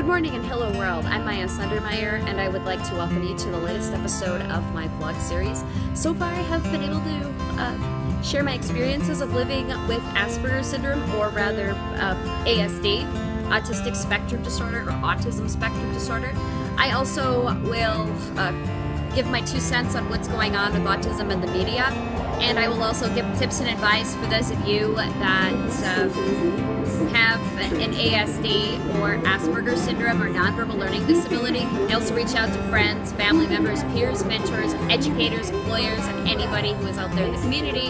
Good morning and hello world. I'm Maya Sundermeyer and I would like to welcome you to the latest episode of my vlog series. So far I have been able to share my experiences of living with Aspergers Syndrome, or rather ASD, Autistic Spectrum Disorder, or Autism Spectrum Disorder. I also will give my 2 cents on what's going on with autism in the media, and I will also give tips and advice for those of you that have an ASD or Aspergers Syndrome or nonverbal learning disability. I also reach out to friends, family members, peers, mentors, educators, employers, and anybody who is out there in the community,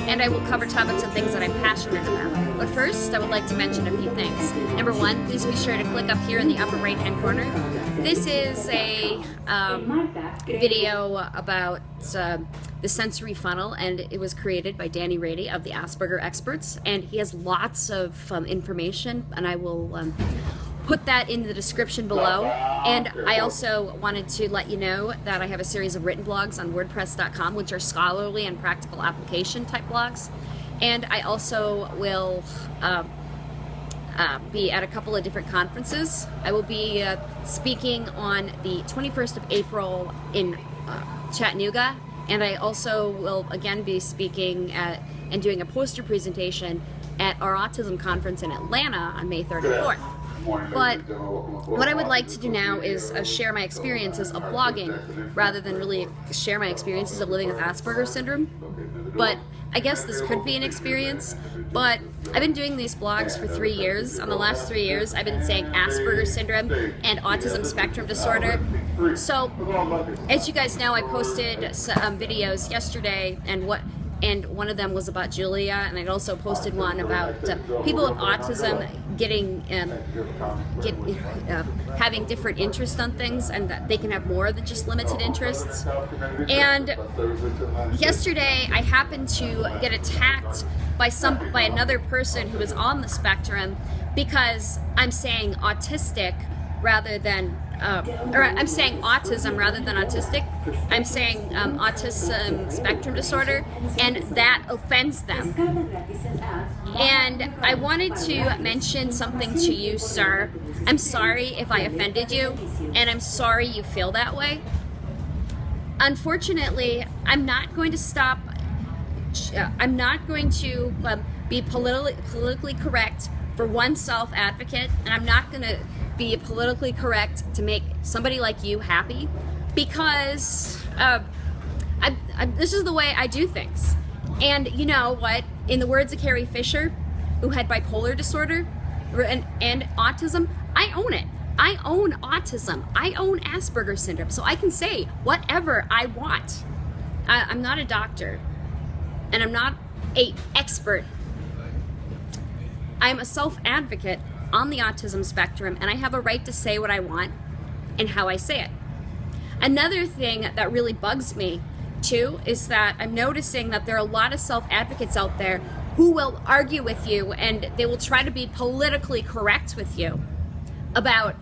and I will cover topics and things that I'm passionate about. But first, I would like to mention a few things. Number 1, please be sure to click up here in the upper right-hand corner. This is a video about the sensory funnel, and it was created by Danny Rady of the Asperger Experts, and he has lots of information, and I will put that in the description below. And I also wanted to let you know that I have a series of written blogs on WordPress.com, which are scholarly and practical application type blogs, and I also will be at a couple of different conferences. I will be speaking on the 21st of April in Chattanooga, and I also will again be speaking at and doing a poster presentation at our Autism Conference in Atlanta on May 3rd and 4th. But what I would like to do now is share my experiences of blogging rather than really share my experiences of living with Asperger's Syndrome. But I guess this could be an experience, but I've been doing these blogs for 3 years. On the last 3 years, I've been saying Asperger's Syndrome and Autism Spectrum Disorder. So, as you guys know, I posted some videos yesterday, and one of them was about Julia, and I'd also posted one about people with autism having different interests on things, and that they can have more than just limited interests. And yesterday I happened to get attacked by another person who was on the spectrum because I'm saying autistic rather than or I'm saying autism rather than autistic. I'm saying autism spectrum disorder, and that offends them. And I wanted to mention something to you, sir. I'm sorry if I offended you, and I'm sorry you feel that way. Unfortunately, I'm not going to stop. I'm not going to be politically correct for one self-advocate, and I'm not going to be politically correct to make somebody like you happy, because this is the way I do things. And you know what? In the words of Carrie Fisher, who had bipolar disorder and autism, I own it. I own autism. I own Asperger's Syndrome, so I can say whatever I want. I'm not a doctor, and I'm not an expert. I'm a self-advocate on the autism spectrum, and I have a right to say what I want and how I say it. Another thing that really bugs me too is that I'm noticing that there are a lot of self-advocates out there who will argue with you, and they will try to be politically correct with you about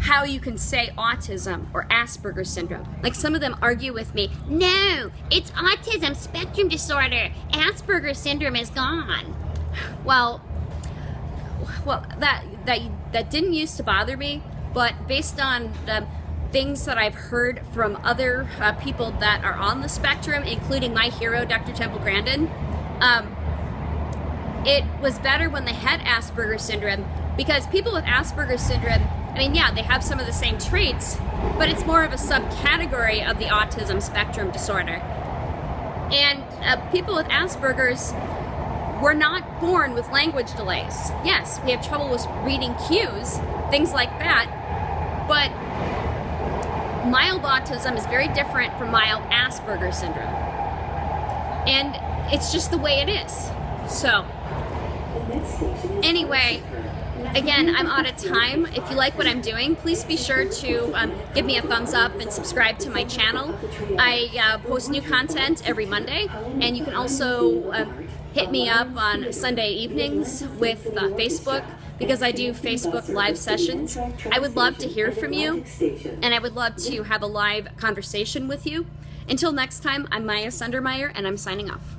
how you can say autism or Asperger's Syndrome. Like, some of them argue with me, no, it's Autism Spectrum Disorder. Asperger's Syndrome is gone. Well, that didn't used to bother me, but based on the things that I've heard from other people that are on the spectrum, including my hero, Dr. Temple Grandin, it was better when they had Asperger's Syndrome, because people with Asperger's Syndrome, I mean, yeah, they have some of the same traits, but it's more of a subcategory of the Autism Spectrum Disorder. And people with Asperger's were not born with language delays. Yes, we have trouble with reading cues, things like that, but mild autism is very different from mild Asperger's Syndrome. And it's just the way it is. So, anyway, again, I'm out of time. If you like what I'm doing, please be sure to give me a thumbs up and subscribe to my channel. I post new content every Monday, and you can also hit me up on Sunday evenings with Facebook, because I do Facebook live sessions. I would love to hear from you, and I would love to have a live conversation with you. Until next time, I'm Maya Sundermeyer, and I'm signing off.